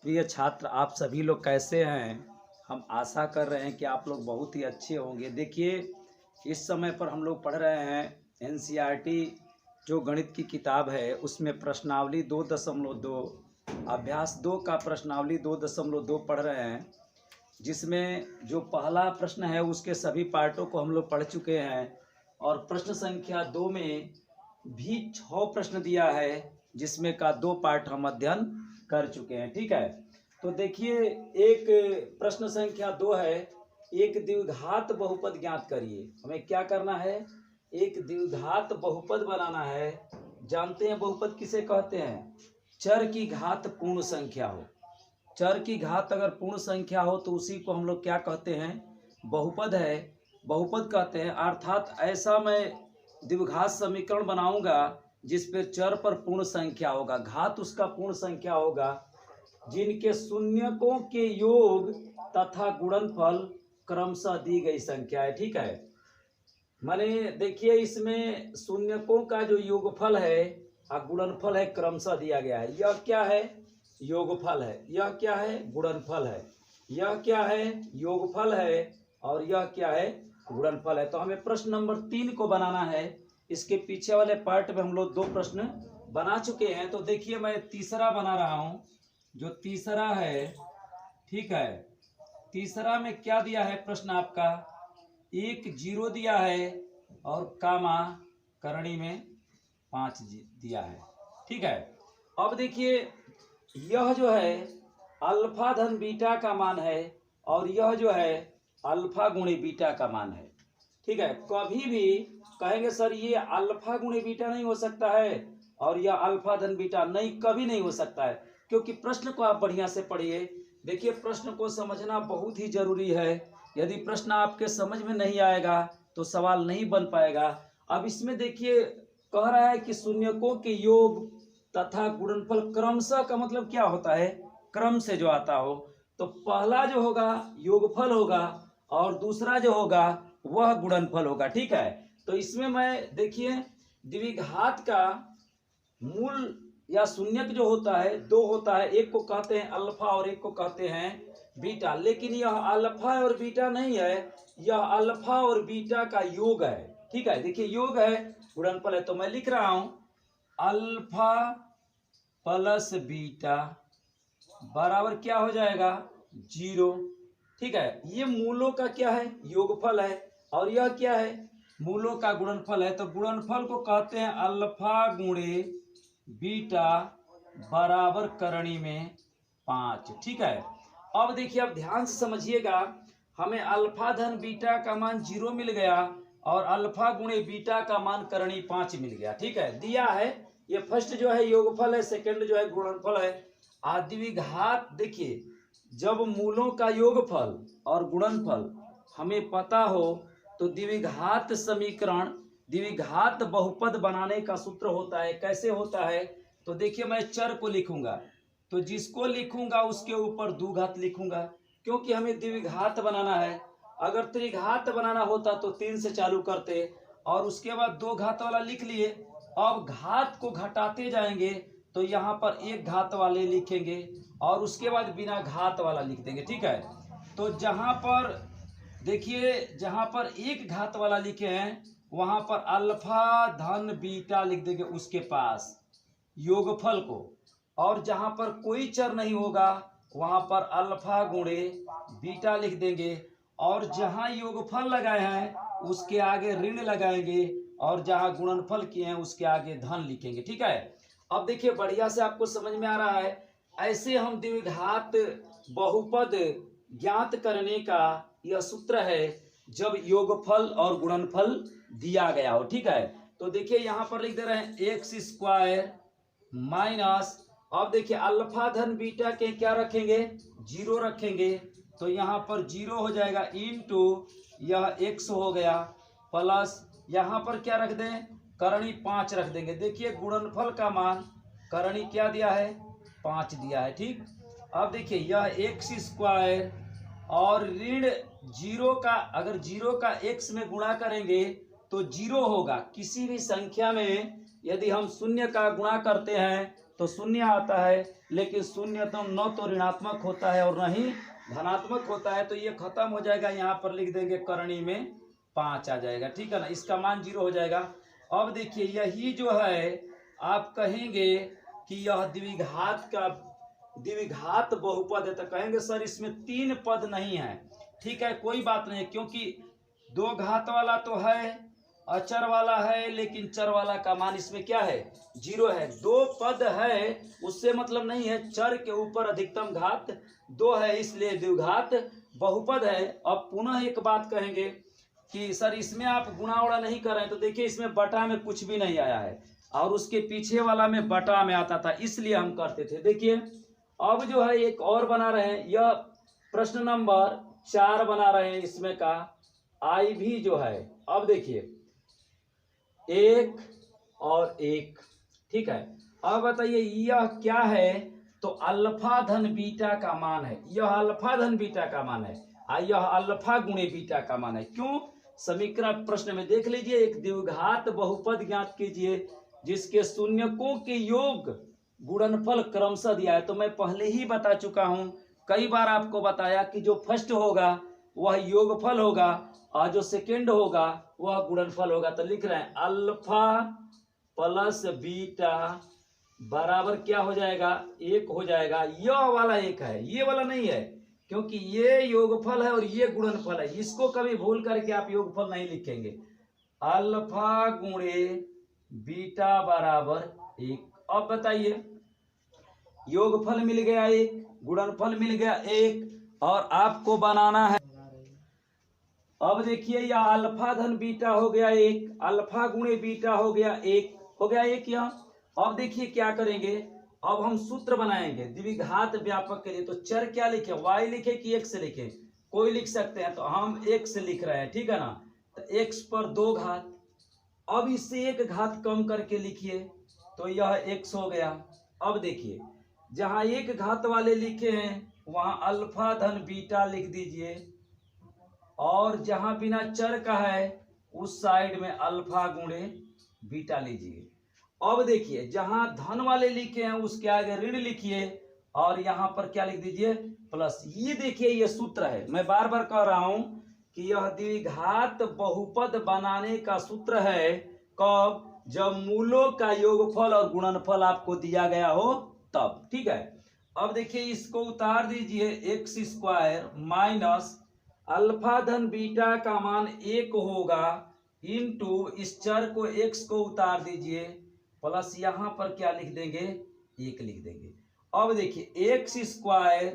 प्रिय छात्र, आप सभी लोग कैसे हैं? हम आशा कर रहे हैं कि आप लोग बहुत ही अच्छे होंगे। देखिए, इस समय पर हम लोग पढ़ रहे हैं एनसीईआरटी जो गणित की किताब है, उसमें प्रश्नावली 2.2 अभ्यास 2 का प्रश्नावली 2.2 पढ़ रहे हैं, जिसमें जो पहला प्रश्न है उसके सभी पार्टों को हम लोग पढ़ चुके हैं। और प्रश्न संख्या 2 में भी 6 प्रश्न दिया है, जिसमें का 2 पार्ट हम अध्ययन कर चुके हैं। ठीक है, तो देखिए, एक प्रश्न संख्या 2 है, एक द्विघात बहुपद ज्ञात करिए। हमें क्या करना है? एक द्विघात बहुपद बनाना है। जानते हैं बहुपद किसे कहते हैं? चर की घात पूर्ण संख्या हो। चर की घात अगर पूर्ण संख्या हो तो उसी को हम लोग क्या कहते हैं? बहुपद है, बहुपद कहते हैं। अर्थात ऐसा मैं द्विघात समीकरण बनाऊंगा जिस पे चर पर पूर्ण संख्या होगा, घात उसका पूर्ण संख्या होगा, जिनके शून्यकों के योग तथा गुणनफल क्रमशः दी गई संख्या है। ठीक है, माने देखिए, इसमें शून्यकों का जो योगफल है और गुणनफल है क्रमशः दिया गया है। यह क्या है? योगफल है। यह क्या है? गुणनफल है। यह क्या है? योगफल है। और यह क्या है? गुणनफल है। तो हमें प्रश्न नंबर 3 को बनाना है। इसके पीछे वाले पार्ट में हम लोग 2 प्रश्न बना चुके हैं। तो देखिए, मैं तीसरा बना रहा हूं। जो तीसरा है, ठीक है, तीसरा में क्या दिया है प्रश्न आपका? 1 0 दिया है और कामा करणी में 5 दिया है। ठीक है, अब देखिए, यह जो है अल्फा धन बीटा का मान है और यह जो है अल्फा गुणे बीटा का मान है। ठीक है, कभी भी कहेंगे सर ये अल्फा गुणे बीटा नहीं हो सकता है और यह अल्फा धन बीटा, नहीं, कभी नहीं हो सकता है, क्योंकि प्रश्न को आप बढ़िया से पढ़िए। देखिए, प्रश्न को समझना बहुत ही जरूरी है। यदि प्रश्न आपके समझ में नहीं आएगा तो सवाल नहीं बन पाएगा। अब इसमें देखिए, कह रहा है कि शून्यकों के योग तथा गुणनफल क्रमशः का मतलब क्या होता है? क्रम से जो आता हो। तो पहला जो होगा योगफल होगा और दूसरा जो होगा वह गुणनफल होगा। ठीक है, तो इसमें मैं देखिए, द्विघात का मूल या शून्यक जो होता है 2 होता है। एक को कहते हैं अल्फा और एक को कहते हैं बीटा, लेकिन यह अल्फा और बीटा नहीं है, यह अल्फा और बीटा का योग है। ठीक है, देखिए, योग है, गुणनफल है। तो मैं लिख रहा हूं अल्फा प्लस बीटा बराबर क्या हो जाएगा? 0। ठीक है, ये मूलों का क्या है? योगफल है। और यह क्या है? मूलों का गुणनफल है। तो गुणनफल को कहते हैं अल्फा गुणे बीटा बराबर करणी में 5। ठीक है, अब देखिए, अब ध्यान से समझिएगा, हमें अल्फा धन बीटा का मान 0 मिल गया और अल्फा गुणे बीटा का मान करणी 5 मिल गया। ठीक है, दिया है। ये फर्स्ट जो है योगफल है, सेकंड जो है गुणनफल है। द्विघात, देखिए, जब मूलों का योगफल और गुणनफल हमें पता हो तो द्विघात समीकरण, द्विघात बहुपद बनाने का सूत्र होता है। कैसे होता है? तो देखिए, मैं चर को लिखूंगा तो जिसको लिखूंगा उसके ऊपर 2 घात लिखूंगा, क्योंकि हमें द्विघात बनाना है। अगर त्रिघात बनाना होता तो 3 से चालू करते और उसके बाद 2 घात वाला लिख लिए। अब घात को घटाते जाएंगे तो यहाँ पर 1 घात वाले लिखेंगे और उसके बाद बिना घात वाला लिख देंगे। ठीक है, तो जहां पर देखिए, जहां पर 1 घात वाला लिखे हैं वहां पर अल्फा धन बीटा लिख देंगे उसके पास योगफल को, और जहां पर कोई चर नहीं होगा वहां पर अल्फा गुणे बीटा लिख देंगे, और जहां योगफल लगाए हैं उसके आगे ऋण लगाएंगे और जहां गुणनफल किए हैं उसके आगे धन लिखेंगे। ठीक है, अब देखिए, बढ़िया से आपको समझ में आ रहा है। ऐसे हम द्विघात बहुपद ज्ञात करने का यह सूत्र है जब योगफल और गुणनफल दिया गया हो। ठीक है, तो देखिए, यहां पर लिख दे रहे हैं एक्स स्क्वायर माइनस, अब देखिए अल्फा धन बीटा के क्या रखेंगे? 0 रखेंगे। तो यहाँ पर 0 हो जाएगा इनटू यह x हो गया प्लस यहाँ पर क्या रख दें? करणी 5 रख देंगे। देखिए, गुणनफल का मान करणी क्या दिया है? 5 दिया है। ठीक, अब देखिए, यह एक्स स्क्वायर और ऋण 0 का, अगर 0 का x में गुणा करेंगे तो 0 होगा। किसी भी संख्या में यदि हम शून्य का गुणा करते हैं तो शून्य आता है, लेकिन शून्य तो न तो ऋणात्मक होता है और न ही धनात्मक होता है, तो ये खत्म हो जाएगा। यहाँ पर लिख देंगे करणी में 5 आ जाएगा, ठीक है ना, इसका मान 0 हो जाएगा। अब देखिए यही जो है आप कहेंगे कि यह द्विघात बहुपद है, तो कहेंगे सर इसमें 3 पद नहीं है। ठीक है, कोई बात नहीं, क्योंकि 2 घात वाला तो है, अचर वाला है, लेकिन चर वाला का मान इसमें क्या है, 0 है। 2 पद है उससे मतलब नहीं है, चर के ऊपर अधिकतम घात 2 है, इसलिए द्विघात बहुपद है। अब पुनः एक बात कहेंगे कि सर इसमें आप गुणा उड़ा नहीं कर रहे हैं, तो देखिए इसमें बटा में कुछ भी नहीं आया है, और उसके पीछे वाला में बटा में आता था, इसलिए हम करते थे। देखिए अब जो है एक और बना रहे हैं, यह प्रश्न नंबर 4 बना रहे हैं, इसमें का आई भी जो है, अब देखिए 1 और 1, ठीक है। अब बताइए यह क्या है, तो अल्फा धन बीटा का मान है, यह अल्फा धन बीटा का मान है, यह अल्फा गुणे बीटा का मान है। क्यों, समीकरण प्रश्न में देख लीजिए, एक द्विघात बहुपद ज्ञात कीजिए जिसके शून्यकों के योग गुणनफल क्रमशः दिया है। तो मैं पहले ही बता चुका हूं, कई बार आपको बताया कि जो फर्स्ट होगा वह योगफल होगा और जो सेकेंड होगा वह गुणनफल होगा। तो लिख रहे हैं अल्फा प्लस बीटा बराबर क्या हो जाएगा, 1 हो जाएगा। यह वाला 1 है, ये वाला नहीं है, क्योंकि ये योगफल है और ये गुणनफल है, इसको कभी भूल करके आप योगफल नहीं लिखेंगे। अल्फा गुणे बीटा बराबर 1। अब बताइए योगफल मिल गया 1, गुणनफल मिल गया 1, और आपको बनाना है, अब देखिए यह अल्फा धन बीटा हो गया 1, अल्फा गुणे बीटा हो गया 1, हो गया 1 यहाँ। अब देखिए क्या करेंगे, अब हम सूत्र बनाएंगे द्विघात व्यापक के लिए। तो चर क्या लिखे, y लिखे कि x लिखे, कोई लिख सकते हैं, तो हम x लिख रहे हैं, ठीक है ना। तो x पर 2 घात, अब इससे 1 घात कम करके लिखिए, तो यह x हो गया। अब देखिए जहां 1 घात वाले लिखे हैं वहां अल्फा धन बीटा लिख दीजिए, और जहां बिना चर का है उस साइड में अल्फा गुणे बीटा लीजिए। अब देखिए जहां धन वाले लिखे हैं उसके आगे ऋण लिखिए, और यहां पर क्या लिख दीजिए, प्लस। ये देखिए ये सूत्र है, मैं बार बार कह रहा हूं कि यह द्विघात बहुपद बनाने का सूत्र है। कब, जब मूलों का योगफल और गुणनफल आपको दिया गया हो तब, ठीक है। अब देखिए इसको उतार दीजिए, x² माइनस अल्फा धन बीटा का मान 1 होगा, इंटू इस चर को x को उतार दीजिए, प्लस यहां पर क्या लिख देंगे, 1 लिख देंगे। अब देखिए x²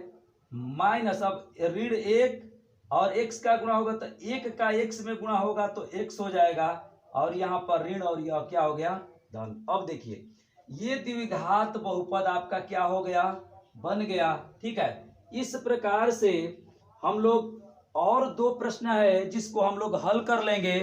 माइनस, अब ऋण 1 और x का गुणा होगा तो 1 का x में गुणा होगा तो x हो जाएगा, और यहाँ पर ऋण और यह क्या हो गया, धन। अब देखिए ये द्विघात बहुपद आपका क्या हो गया, बन गया, ठीक है। इस प्रकार से हम लोग और 2 प्रश्न है जिसको हम लोग हल कर लेंगे।